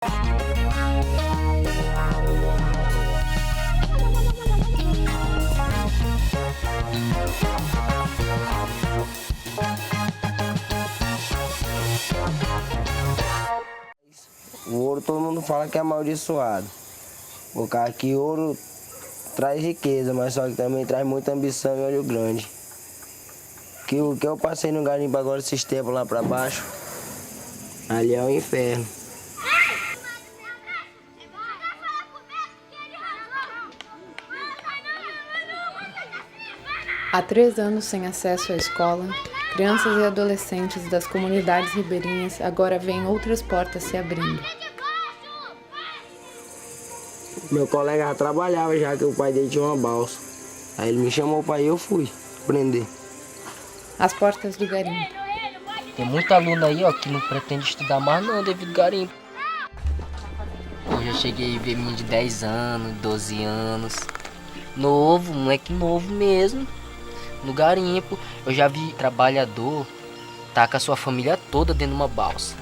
O ouro todo mundo fala que é amaldiçoado. Por causa que ouro traz riqueza, mas só que também traz muita ambição e olho grande. O que eu passei no garimpo agora esses tempos lá pra baixo, ali é o inferno. Há 3 anos sem acesso à escola, crianças e adolescentes das comunidades ribeirinhas agora veem outras portas se abrindo. Meu colega já trabalhava já que o pai dele tinha uma balsa. Aí ele me chamou para ir, eu fui aprender. As portas do garimpo. Tem muito aluno aí, ó, que não pretende estudar mais não devido ao garimpo. Eu já cheguei a ver menino de 10 anos, 12 anos. Novo, moleque novo mesmo. No garimpo, eu já vi trabalhador tá com a sua família toda dentro de uma balsa.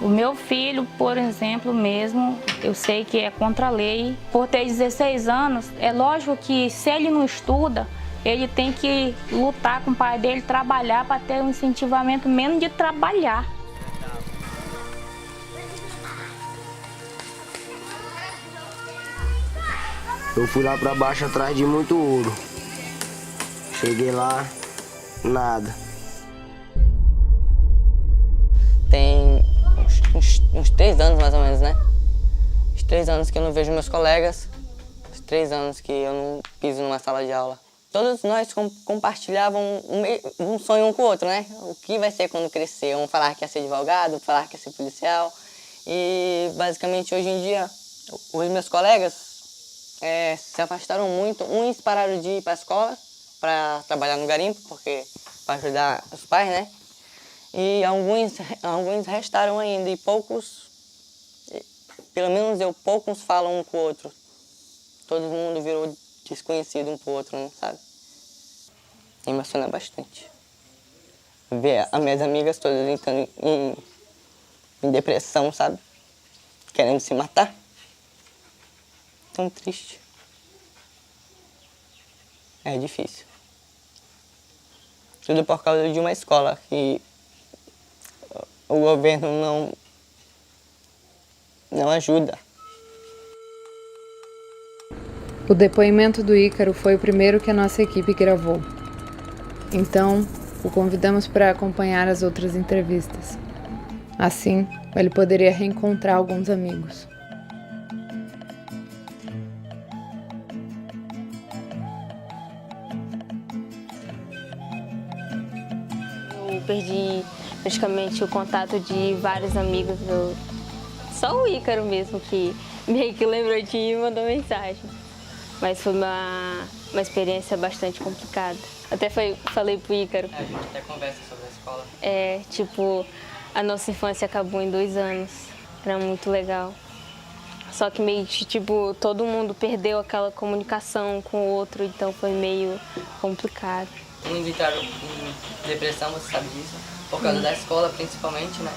O meu filho, por exemplo, mesmo, eu sei que é contra a lei. Por ter 16 anos, é lógico que se ele não estuda, ele tem que lutar com o pai dele, trabalhar para ter um incentivamento menos de trabalhar. Eu fui lá para baixo atrás de muito ouro. Cheguei lá, nada. Tem uns 3 anos mais ou menos, né? Uns 3 anos que eu não vejo meus colegas. Uns 3 anos que eu não piso numa sala de aula. Todos nós compartilhávamos um sonho um com o outro, né? O que vai ser quando crescer? Um falar que ia ser advogado, falar que ia ser policial. E basicamente hoje em dia, os meus colegas se afastaram muito. Uns pararam de ir para a escola para trabalhar no garimpo, porque para ajudar os pais, né? E alguns restaram ainda, e poucos, pelo menos poucos falam um com o outro. Todo mundo virou desconhecido um pro outro, né, sabe? Emociona bastante. Ver as minhas amigas todas entrando em depressão, sabe? Querendo se matar. Tão triste. É difícil. Tudo por causa de uma escola que o governo não ajuda. O depoimento do Ícaro foi o primeiro que a nossa equipe gravou. Então, o convidamos para acompanhar as outras entrevistas. Assim, ele poderia reencontrar alguns amigos. Eu perdi praticamente o contato de vários amigos. Só o Ícaro mesmo que meio que lembrou de mim e mandou mensagem. Mas foi uma experiência bastante complicada. Até falei pro Ícaro. A gente até conversa sobre a escola. A nossa infância acabou em 2 anos. Era muito legal. Só que meio que, todo mundo perdeu aquela comunicação com o outro, então foi meio complicado. Muitos entraram em depressão, você sabe disso, por causa da escola principalmente, né?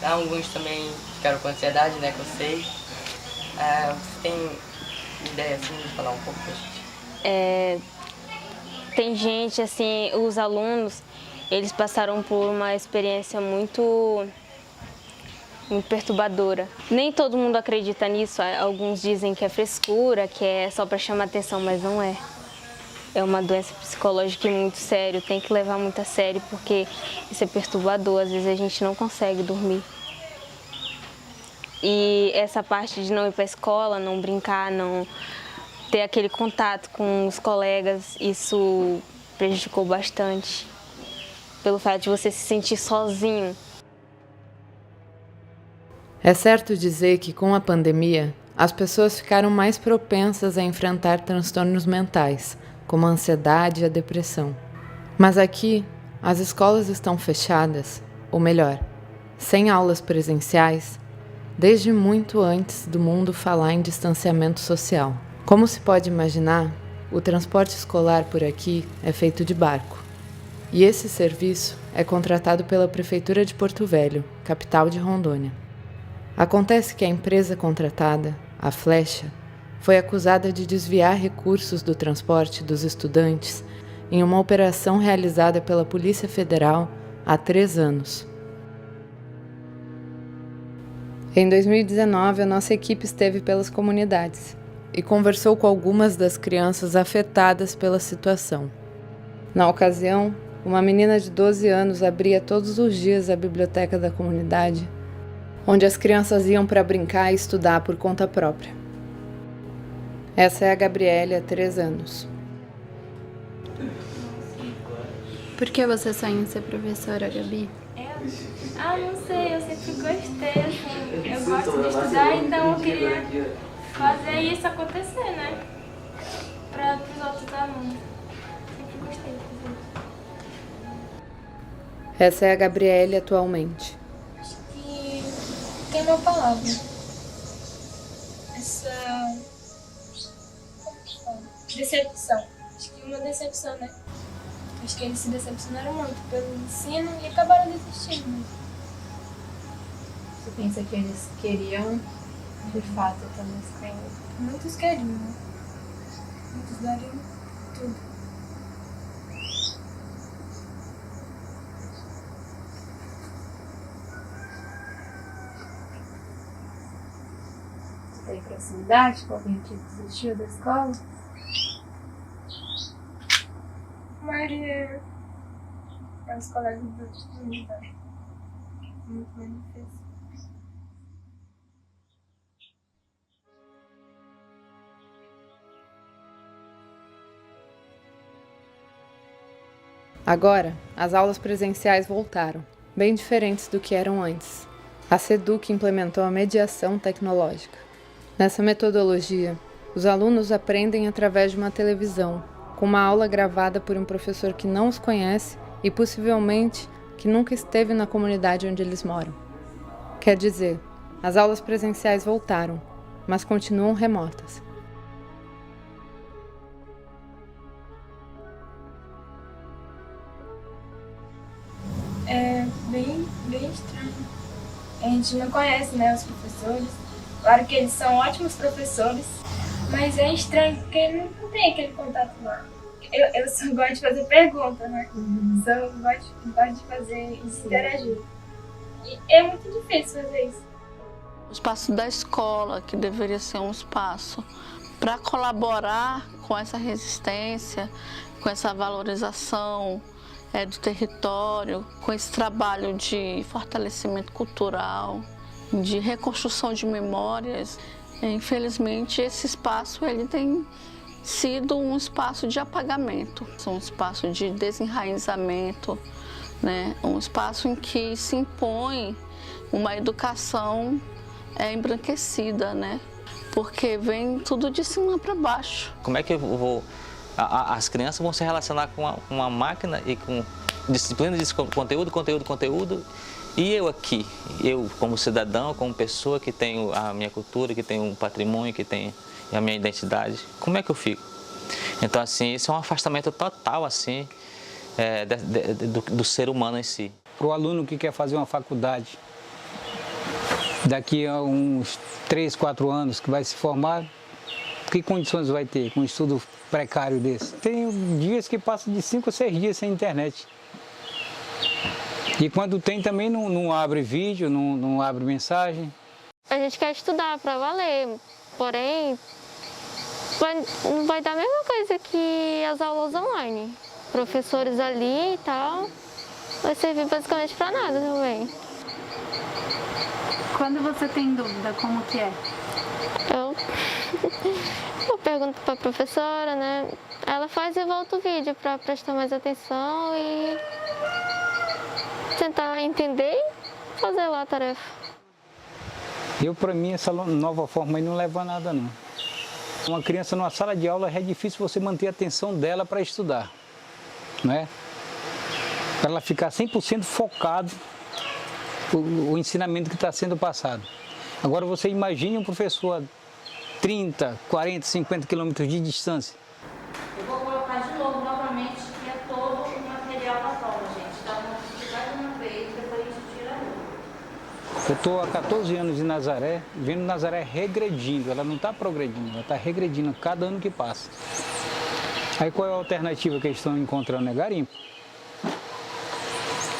Alguns também ficaram com ansiedade, né, que eu sei. Tem ideia, assim, de falar um pouco pra gente? Tem gente, assim, os alunos, eles passaram por uma experiência muito perturbadora. Nem todo mundo acredita nisso, alguns dizem que é frescura, que é só para chamar atenção, mas não é. É uma doença psicológica muito séria, tem que levar muito a sério, porque isso é perturbador, às vezes a gente não consegue dormir. E essa parte de não ir para a escola, não brincar, não ter aquele contato com os colegas, isso prejudicou bastante. Pelo fato de você se sentir sozinho. É certo dizer que com a pandemia, as pessoas ficaram mais propensas a enfrentar transtornos mentais, como a ansiedade e a depressão. Mas aqui, as escolas estão fechadas, ou melhor, sem aulas presenciais, desde muito antes do mundo falar em distanciamento social. Como se pode imaginar, o transporte escolar por aqui é feito de barco. E esse serviço é contratado pela Prefeitura de Porto Velho, capital de Rondônia. Acontece que a empresa contratada, a Flecha, foi acusada de desviar recursos do transporte dos estudantes em uma operação realizada pela Polícia Federal há 3 anos. Em 2019, a nossa equipe esteve pelas comunidades e conversou com algumas das crianças afetadas pela situação. Na ocasião, uma menina de 12 anos abria todos os dias a biblioteca da comunidade, onde as crianças iam para brincar e estudar por conta própria. Essa é a Gabriele, há 3 anos. Por que você sonha em ser professora, Gabi? Não sei, eu sempre gostei, assim, eu gosto de estudar, então eu queria fazer isso acontecer, né? Para os outros alunos. Sempre gostei de fazer isso. Essa é a Gabriele atualmente. Acho que tem uma palavra. Essa... como que fala? Decepção. Acho que uma decepção, né? Acho que eles se decepcionaram muito pelo ensino e acabaram desistindo mesmo. Você pensa que eles queriam, de fato, também escrever? Muitos queriam, né? Muitos dariam tudo. Você tem proximidade com alguém que desistiu da escola? Maria é os colegas do estudo, tá? Muito mais difícil. Agora, as aulas presenciais voltaram, bem diferentes do que eram antes. A SEDUC implementou a mediação tecnológica. Nessa metodologia, os alunos aprendem através de uma televisão, com uma aula gravada por um professor que não os conhece e possivelmente que nunca esteve na comunidade onde eles moram. Quer dizer, as aulas presenciais voltaram, mas continuam remotas. É bem estranho. A gente não conhece, né, os professores. Claro que eles são ótimos professores, mas é estranho porque não tem aquele contato lá. Eu só gosto de fazer pergunta, né? Só gosto de fazer isso, interagir. E é muito difícil fazer isso. O espaço da escola, que deveria ser um espaço para colaborar com essa resistência, com essa valorização do território, com esse trabalho de fortalecimento cultural, de reconstrução de memórias. Infelizmente, esse espaço ele tem sido um espaço de apagamento, um espaço de desenraizamento, né? Um espaço em que se impõe uma educação embranquecida, né? Porque vem tudo de cima para baixo. Como é que eu vou... As crianças vão se relacionar com uma máquina e com disciplina de conteúdo, e eu aqui, eu como cidadão, como pessoa que tenho a minha cultura, que tenho um patrimônio, que tenho a minha identidade, como é que eu fico? Então, assim, isso é um afastamento total, assim, do ser humano em si. Para o aluno que quer fazer uma faculdade, daqui a uns 3, 4 anos que vai se formar, que condições vai ter com um estudo precário desse? Tem dias que passam de 5 ou 6 dias sem internet. E quando tem também não abre vídeo, não abre mensagem. A gente quer estudar para valer, porém não vai dar a mesma coisa que as aulas online. Professores ali e tal, vai servir basicamente para nada também. Quando você tem dúvida, como que é? Eu pergunto para a professora, né? Ela faz e volta o vídeo para prestar mais atenção e tentar entender e fazer lá a tarefa. Para mim, essa nova forma aí não leva a nada, não. Uma criança numa sala de aula é difícil você manter a atenção dela para estudar, não é? Para ela ficar 100% focado o ensinamento que está sendo passado. Agora você imagine um professor a 30, 40, 50 quilômetros de distância. Eu vou colocar de novo, novamente, que é todo o material da prova, gente. Então, vamos explicar de uma vez, depois a gente tira a Eu estou há 14 anos em Nazaré, vendo Nazaré regredindo, ela não está progredindo, ela está regredindo cada ano que passa. Aí qual é a alternativa que eles estão encontrando? É garimpo.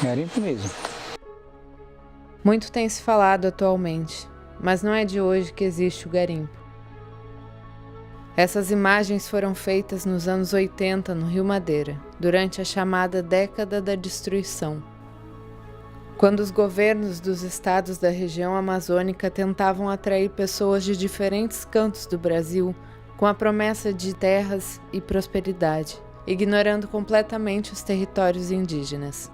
Garimpo mesmo. Muito tem se falado atualmente, mas não é de hoje que existe o garimpo. Essas imagens foram feitas nos anos 80 no Rio Madeira, durante a chamada Década da Destruição, quando os governos dos estados da região amazônica tentavam atrair pessoas de diferentes cantos do Brasil com a promessa de terras e prosperidade, ignorando completamente os territórios indígenas.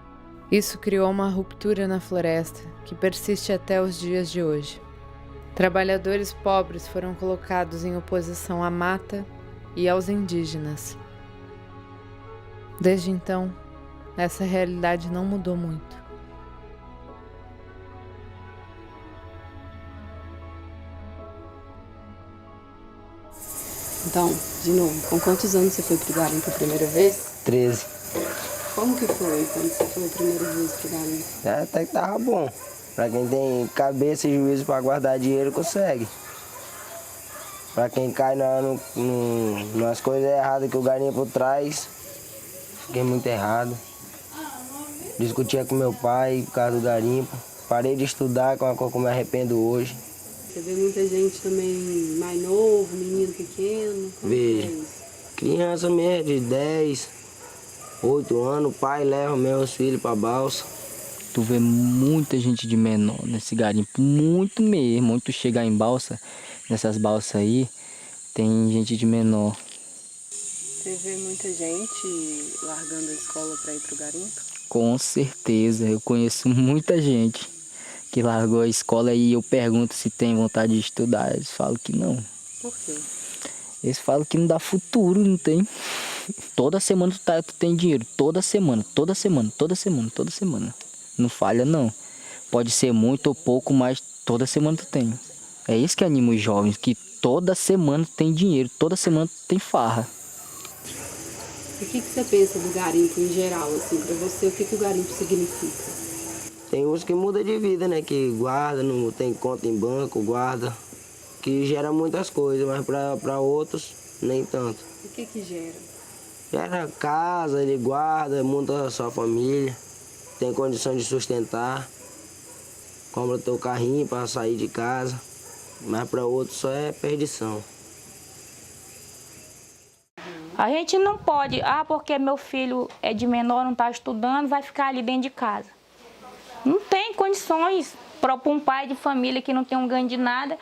Isso criou uma ruptura na floresta que persiste até os dias de hoje. Trabalhadores pobres foram colocados em oposição à mata e aos indígenas. Desde então, essa realidade não mudou muito. Então, de novo, com quantos anos você foi pro garimpo a primeira vez? 13. Como que foi quando você foi a primeira vez pro garimpo? Até que tava bom. Pra quem tem cabeça e juízo pra guardar dinheiro, consegue. Pra quem cai nas coisas erradas que o garimpo traz, fiquei muito errado. Discutia com meu pai por causa do garimpo. Parei de estudar, com a coisa que eu me arrependo hoje. Você vê muita gente também mais novo, menino pequeno? Vejo. Criança mesmo de 10, 8 anos, o pai leva meus filhos pra balsa. Tu vê muita gente de menor nesse garimpo, muito mesmo. Onde tu chegar em balsa, nessas balsas aí, tem gente de menor. Você vê muita gente largando a escola pra ir pro garimpo? Com certeza, eu conheço muita gente que largou a escola e eu pergunto se tem vontade de estudar. Eles falam que não. Por quê? Eles falam que não dá futuro, não tem. Toda semana tu tem dinheiro, toda semana. Não falha não. Pode ser muito ou pouco, mas toda semana tu tem. É isso que anima os jovens, que toda semana tu tem dinheiro, toda semana tu tem farra. E o que você pensa do garimpo em geral, assim, pra você, o que o garimpo significa? Tem uns que mudam de vida, né? Que guarda, não tem conta em banco, guarda. Que gera muitas coisas, mas para outros, nem tanto. O que gera? Gera casa, ele guarda, monta a sua família, tem condição de sustentar, compra teu carrinho para sair de casa, mas para outros só é perdição. A gente não pode, porque meu filho é de menor, não está estudando, vai ficar ali dentro de casa. Não tem condições para um pai de família que não tem um ganho de nada,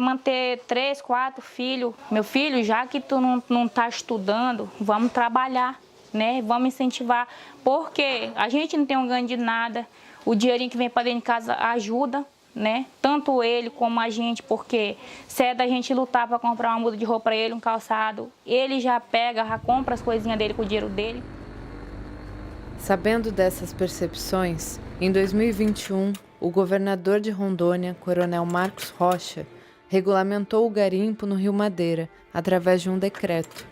manter 3, 4 filhos. Meu filho, já que tu não está estudando, vamos trabalhar, né? Vamos incentivar, porque a gente não tem um ganho de nada, o dinheirinho que vem para dentro de casa ajuda, né? Tanto ele como a gente, porque se é da gente lutar para comprar uma muda de roupa para ele, um calçado, ele já pega, já compra as coisinhas dele com o dinheiro dele. Sabendo dessas percepções, em 2021, o governador de Rondônia, Coronel Marcos Rocha, regulamentou o garimpo no Rio Madeira através de um decreto,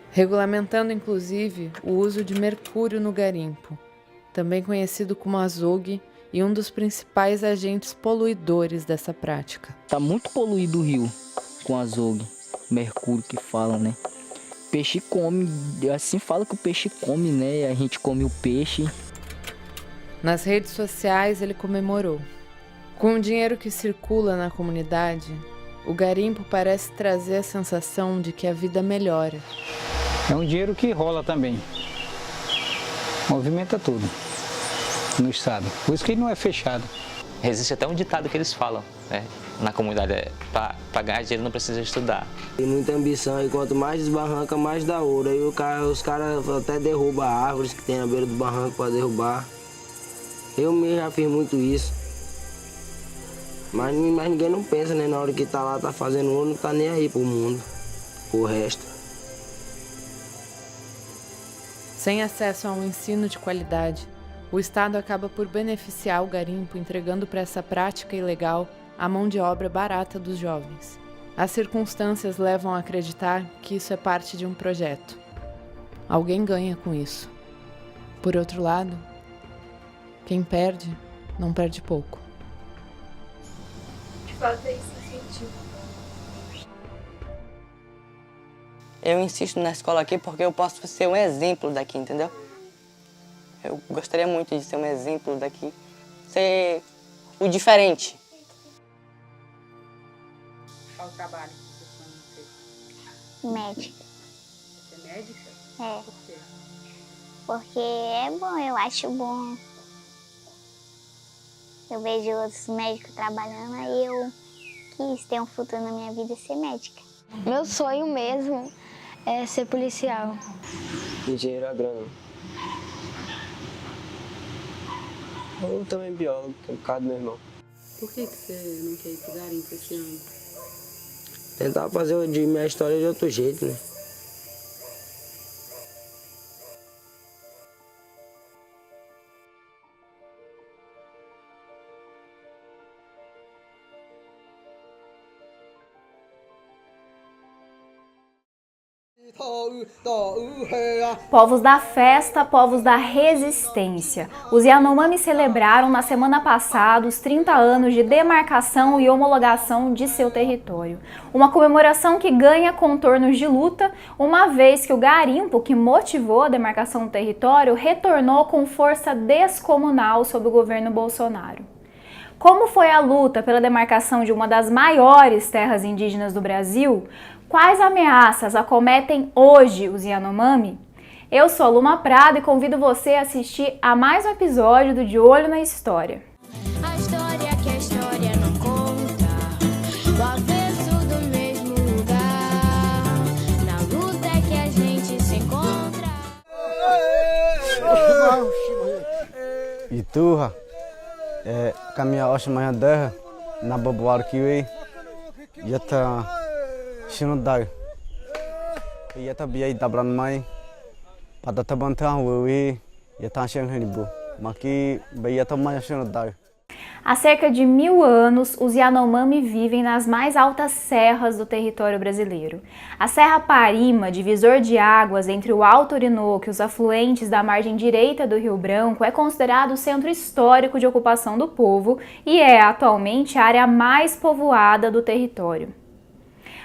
regulamentando inclusive o uso de mercúrio no garimpo, também conhecido como azogue, e um dos principais agentes poluidores dessa prática. Tá muito poluído o rio com azogue, mercúrio que falam, né? Peixe come, assim fala que o peixe come, né? A gente come o peixe. Nas redes sociais ele comemorou. Com o dinheiro que circula na comunidade, o garimpo parece trazer a sensação de que a vida melhora. É um dinheiro que rola também. Movimenta tudo no estado. Por isso que ele não é fechado. Existe até um ditado que eles falam, né? Na comunidade, para ganhar dinheiro não precisa estudar. Tem muita ambição e quanto mais desbarranca, mais dá ouro. Aí os caras até derrubam árvores que tem na beira do barranco para derrubar. Eu mesmo já fiz muito isso. Mas ninguém não pensa, né? Na hora que tá lá, tá fazendo ouro, não tá nem aí pro mundo, pro resto. Sem acesso a um ensino de qualidade, o Estado acaba por beneficiar o garimpo entregando para essa prática ilegal a mão de obra barata dos jovens. As circunstâncias levam a acreditar que isso é parte de um projeto. Alguém ganha com isso. Por outro lado, quem perde, não perde pouco. fato é isso incentivo? Eu insisto na escola aqui porque eu posso ser um exemplo daqui, entendeu? Eu gostaria muito de ser um exemplo daqui, ser o diferente. Qual o trabalho que você fez? Médica. Você é médica? É. Por quê? Porque é bom, eu acho bom. Eu vejo outros médicos trabalhando, aí eu quis ter um futuro na minha vida e ser médica. Meu sonho mesmo é ser policial. Engenheiro agrônomo. Ou também biólogo, que é o caso do meu irmão. Por que você não quer ir pro garimpo esse ano? Tentar fazer de minha história de outro jeito, né? Povos da festa, povos da resistência. Os Yanomami celebraram na semana passada os 30 anos de demarcação e homologação de seu território. Uma comemoração que ganha contornos de luta, uma vez que o garimpo que motivou a demarcação do território retornou com força descomunal sob o governo Bolsonaro. Como foi a luta pela demarcação de uma das maiores terras indígenas do Brasil? Quais ameaças acometem hoje os Yanomami? Eu sou a Luma Prado e convido você a assistir a mais um episódio do De Olho na História. A história que a história não conta, o avesso do mesmo lugar, na luta é que a gente se encontra. Iturra, caminha hoje manhã derra, na babuar kiwi, yata shinodai, yata biai dabran mai, pada tabantah wewi, yata shenhenibu, maki baiata manhã shinodai. Há cerca de 1000 anos, os Yanomami vivem nas mais altas serras do território brasileiro. A Serra Parima, divisor de águas entre o Alto Orinoco e os afluentes da margem direita do Rio Branco, é considerado o centro histórico de ocupação do povo e é, atualmente, a área mais povoada do território.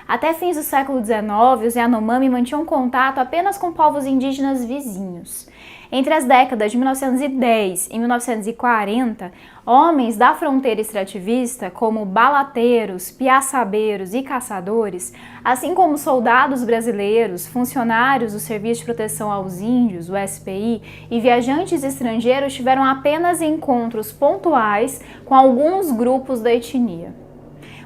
Até fins do século XIX, os Yanomami mantinham contato apenas com povos indígenas vizinhos. Entre as décadas de 1910 e 1940, homens da fronteira extrativista, como balateiros, piaçabeiros e caçadores, assim como soldados brasileiros, funcionários do Serviço de Proteção aos Índios, o SPI, e viajantes estrangeiros tiveram apenas encontros pontuais com alguns grupos da etnia.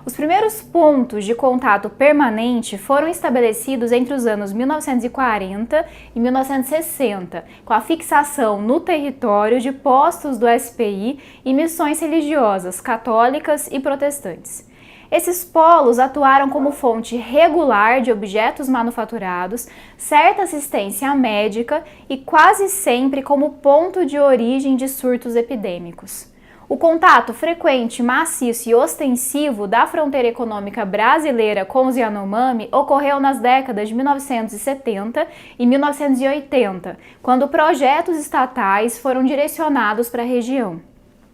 Os primeiros pontos de contato permanente foram estabelecidos entre os anos 1940 e 1960, com a fixação no território de postos do SPI e missões religiosas católicas e protestantes. Esses polos atuaram como fonte regular de objetos manufaturados, certa assistência médica e quase sempre como ponto de origem de surtos epidêmicos. O contato frequente, maciço e ostensivo da fronteira econômica brasileira com os Yanomami ocorreu nas décadas de 1970 e 1980, quando projetos estatais foram direcionados para a região.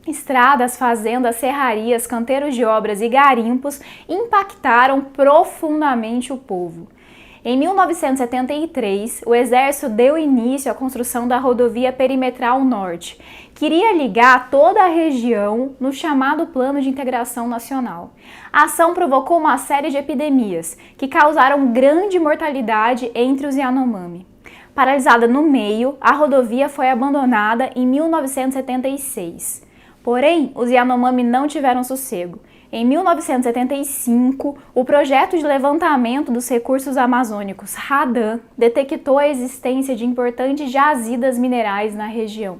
Estradas, fazendas, serrarias, canteiros de obras e garimpos impactaram profundamente o povo. Em 1973, o Exército deu início à construção da Rodovia Perimetral Norte, que iria ligar toda a região no chamado Plano de Integração Nacional. A ação provocou uma série de epidemias, que causaram grande mortalidade entre os Yanomami. Paralisada no meio, a rodovia foi abandonada em 1976. Porém, os Yanomami não tiveram sossego. Em 1975, o projeto de levantamento dos recursos amazônicos RADAM detectou a existência de importantes jazidas minerais na região.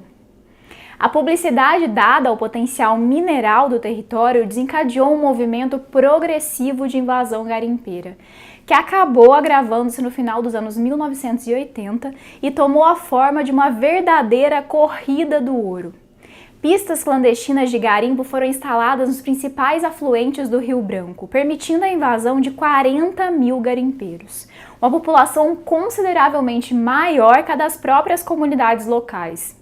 A publicidade dada ao potencial mineral do território desencadeou um movimento progressivo de invasão garimpeira, que acabou agravando-se no final dos anos 1980 e tomou a forma de uma verdadeira corrida do ouro. Pistas clandestinas de garimpo foram instaladas nos principais afluentes do Rio Branco, permitindo a invasão de 40 mil garimpeiros, uma população consideravelmente maior que a das próprias comunidades locais.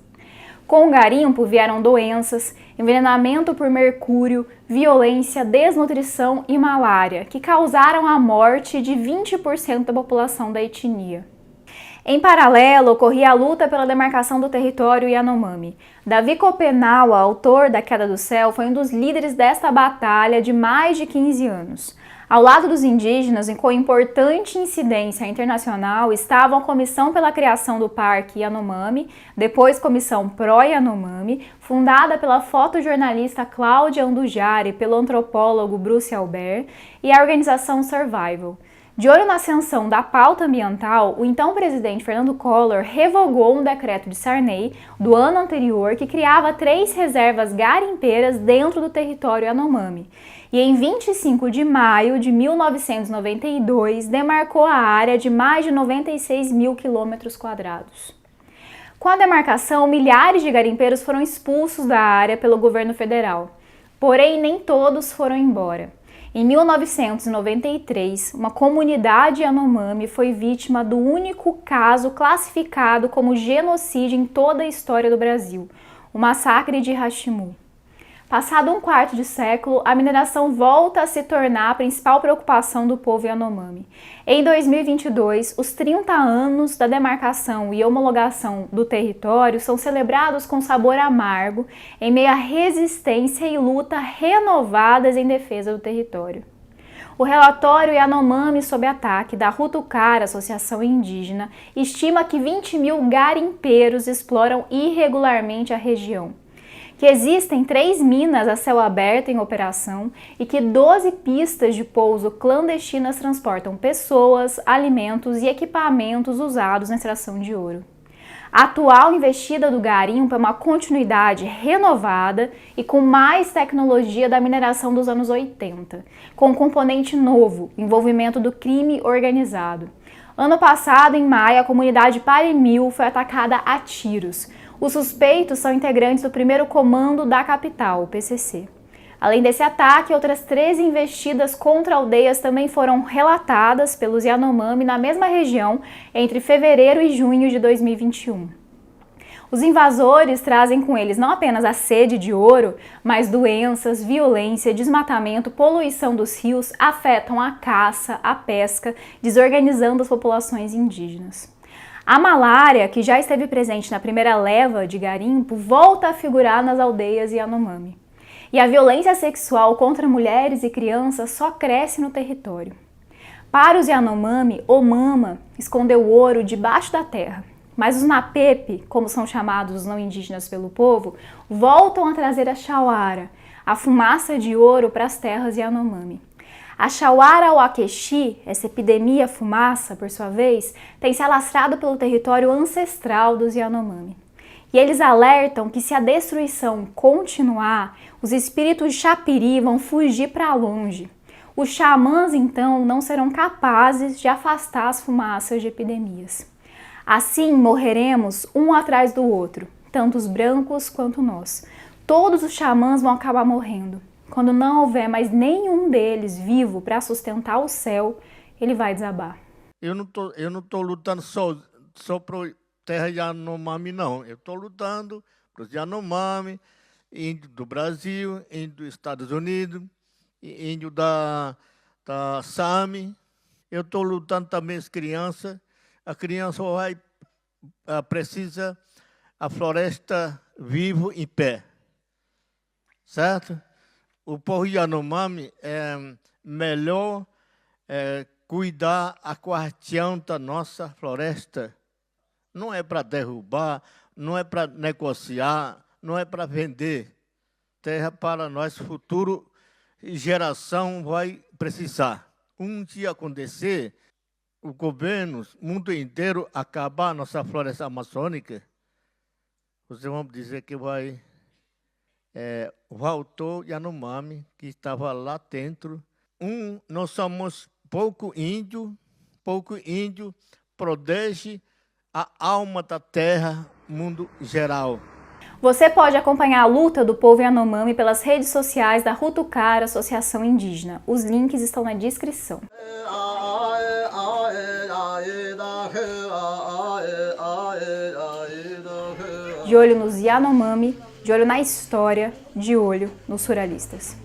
Com o garimpo vieram doenças, envenenamento por mercúrio, violência, desnutrição e malária, que causaram a morte de 20% da população da etnia. Em paralelo, ocorria a luta pela demarcação do território Yanomami. Davi Copenaua, autor da Queda do Céu, foi um dos líderes desta batalha de mais de 15 anos. Ao lado dos indígenas e com importante incidência internacional estavam a Comissão pela Criação do Parque Yanomami, depois Comissão Pró-Yanomami, fundada pela fotojornalista Cláudia Andujari e pelo antropólogo Bruce Albert, e a organização Survival. De olho na ascensão da pauta ambiental, o então presidente Fernando Collor revogou um decreto de Sarney do ano anterior que criava 3 reservas garimpeiras dentro do território Yanomami. E em 25 de maio de 1992 demarcou a área de mais de 96 mil quilômetros quadrados. Com a demarcação, milhares de garimpeiros foram expulsos da área pelo governo federal. Porém, nem todos foram embora. Em 1993, uma comunidade Yanomami foi vítima do único caso classificado como genocídio em toda a história do Brasil, o massacre de Hashimu. Passado um quarto de século, a mineração volta a se tornar a principal preocupação do povo Yanomami. Em 2022, os 30 anos da demarcação e homologação do território são celebrados com sabor amargo, em meio à resistência e luta renovadas em defesa do território. O relatório Yanomami sob ataque da Rutucara, Associação Indígena, estima que 20 mil garimpeiros exploram irregularmente a região, que existem 3 minas a céu aberto em operação e que 12 pistas de pouso clandestinas transportam pessoas, alimentos e equipamentos usados na extração de ouro. A atual investida do garimpo é uma continuidade renovada e com mais tecnologia da mineração dos anos 80, com um componente novo, envolvimento do crime organizado. Ano passado, em maio, a comunidade Parimil foi atacada a tiros. Os suspeitos são integrantes do primeiro comando da capital, o PCC. Além desse ataque, outras 13 investidas contra aldeias também foram relatadas pelos Yanomami na mesma região entre fevereiro e junho de 2021. Os invasores trazem com eles não apenas a sede de ouro, mas doenças, violência, desmatamento, poluição dos rios afetam a caça, a pesca, desorganizando as populações indígenas. A malária, que já esteve presente na primeira leva de garimpo, volta a figurar nas aldeias Yanomami. E a violência sexual contra mulheres e crianças só cresce no território. Para os Yanomami, o mama escondeu o ouro debaixo da terra, mas os Napepe, como são chamados os não indígenas pelo povo, voltam a trazer a chauara, a fumaça de ouro para as terras Yanomami. A Chauara Wakeshi, essa epidemia fumaça, por sua vez, tem se alastrado pelo território ancestral dos Yanomami. E eles alertam que se a destruição continuar, os espíritos Chapiri vão fugir para longe. Os xamãs, então, não serão capazes de afastar as fumaças de epidemias. Assim, morreremos um atrás do outro, tanto os brancos quanto nós. Todos os xamãs vão acabar morrendo. Quando não houver mais nenhum deles vivo para sustentar o céu, ele vai desabar. Eu não tô lutando só pro terra Yanomami, não. Eu estou lutando para os Yanomami, índio do Brasil, índio dos Estados Unidos, índio da Sami. Eu estou lutando também as crianças. A criança precisa a floresta vivo em pé, certo? O povo Yanomami é melhor cuidar a quarteão da nossa floresta. Não é para derrubar, não é para negociar, não é para vender. Terra para nós, futuro geração vai precisar. Um dia acontecer, o governo, o mundo inteiro, acabar a nossa floresta amazônica, vocês vão dizer que vai... voltou Yanomami, que estava lá dentro. Nós somos pouco índio protege a alma da terra, mundo geral. Você pode acompanhar a luta do povo Yanomami pelas redes sociais da Rutucara, Associação Indígena. Os links estão na descrição. de olho nos Yanomami, de olho na história, de olho nos surrealistas.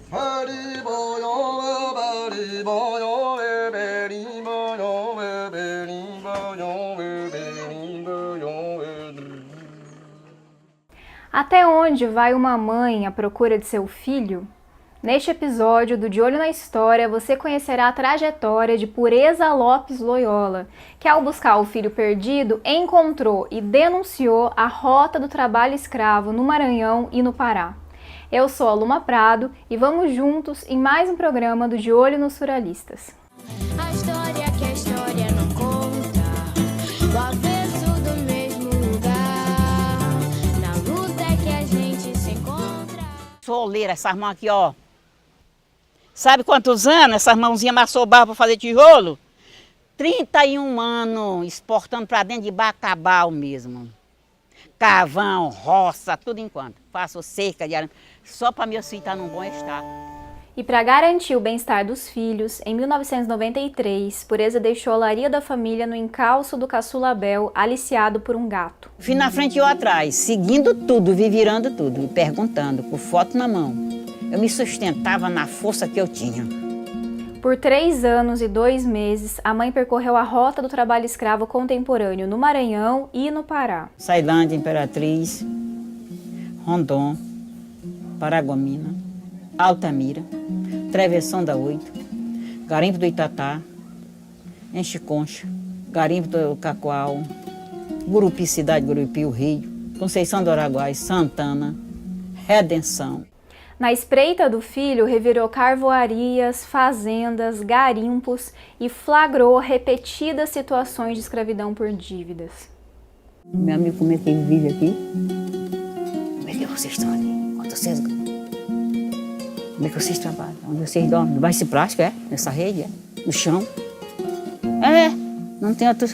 Até onde vai uma mãe à procura de seu filho? Neste episódio do De Olho na História, você conhecerá a trajetória de Pureza Lopes Loyola, que ao buscar o filho perdido, encontrou e denunciou a rota do trabalho escravo no Maranhão e no Pará. Eu sou a Luma Prado e vamos juntos em mais um programa do De Olho nos Surrealistas. A história que a história não conta, o avesso do mesmo lugar, na luta é que a gente se encontra. Soleira, essas mãos aqui, ó. Sabe quantos anos essas mãozinhas amassou barro para fazer tijolo? 31 anos, exportando para dentro de Bacabal mesmo. Carvão, roça, tudo enquanto. Faço cerca de arame, só para meus filhos estar num bom estado. E para garantir o bem-estar dos filhos, em 1993, Pureza deixou a olaria da família no encalço do caçula Abel, aliciado por um gato. Fui na frente e eu atrás, seguindo tudo, virando tudo, me perguntando, com foto na mão. Eu me sustentava na força que eu tinha. Por 3 anos e 2 meses, a mãe percorreu a rota do trabalho escravo contemporâneo no Maranhão e no Pará. Ceilândia, Imperatriz, Rondon, Paraguamina, Altamira, Travessão da 8, Garimpo do Itatá, Enche Concha, Garimpo do Cacoal, Gurupi, Cidade Gurupi, o Rio, Conceição do Araguai, Santana, Redenção. Na espreita do filho, revirou carvoarias, fazendas, garimpos e flagrou repetidas situações de escravidão por dívidas. Meu amigo, como é que ele vive aqui? Como é que vocês estão aqui? Como é que vocês trabalham? Onde vocês dormem? Debaixo de plástico, é? Nessa rede, é? No chão? É, não tem outro...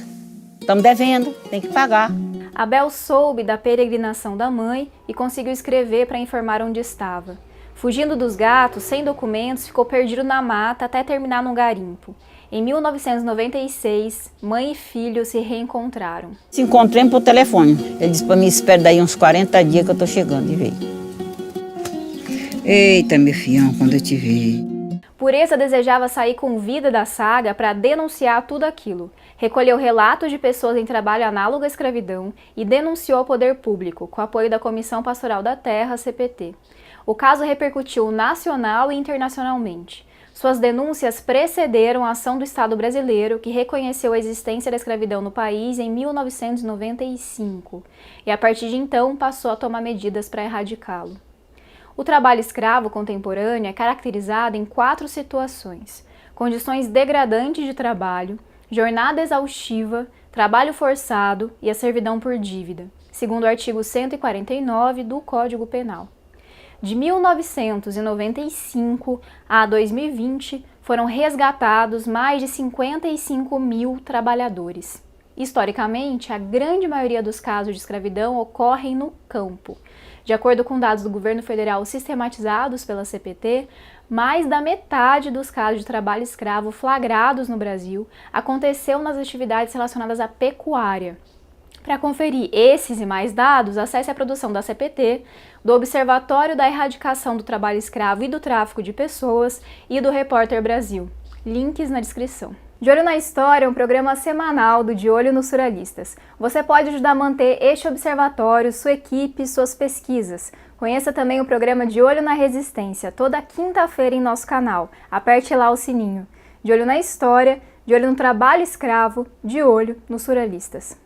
Estamos devendo, tem que pagar. Abel soube da peregrinação da mãe e conseguiu escrever para informar onde estava. Fugindo dos gatos, sem documentos, ficou perdido na mata até terminar num garimpo. Em 1996, mãe e filho se reencontraram. Se encontramos por telefone. Ele disse para mim, espera daí uns 40 dias que eu estou chegando, e veio. Eita, meu filhão, quando eu te vi. Pureza desejava sair com vida da saga para denunciar tudo aquilo. Recolheu relatos de pessoas em trabalho análogo à escravidão e denunciou ao poder público, com apoio da Comissão Pastoral da Terra, CPT. O caso repercutiu nacional e internacionalmente. Suas denúncias precederam a ação do Estado brasileiro, que reconheceu a existência da escravidão no país em 1995, e a partir de então passou a tomar medidas para erradicá-lo. O trabalho escravo contemporâneo é caracterizado em 4 situações: condições degradantes de trabalho, jornada exaustiva, trabalho forçado e a servidão por dívida, segundo o artigo 149 do Código Penal. De 1995 a 2020, foram resgatados mais de 55 mil trabalhadores. Historicamente, a grande maioria dos casos de escravidão ocorrem no campo. De acordo com dados do governo federal sistematizados pela CPT, mais da metade dos casos de trabalho escravo flagrados no Brasil aconteceu nas atividades relacionadas à pecuária. Para conferir esses e mais dados, acesse a produção da CPT, do Observatório da Erradicação do Trabalho Escravo e do Tráfico de Pessoas e do Repórter Brasil. Links na descrição. De Olho na História é um programa semanal do De Olho nos Surrealistas. Você pode ajudar a manter este observatório, sua equipe e suas pesquisas. Conheça também o programa De Olho na Resistência, toda quinta-feira em nosso canal. Aperte lá o sininho. De Olho na História, de olho no trabalho escravo, de olho nos surrealistas.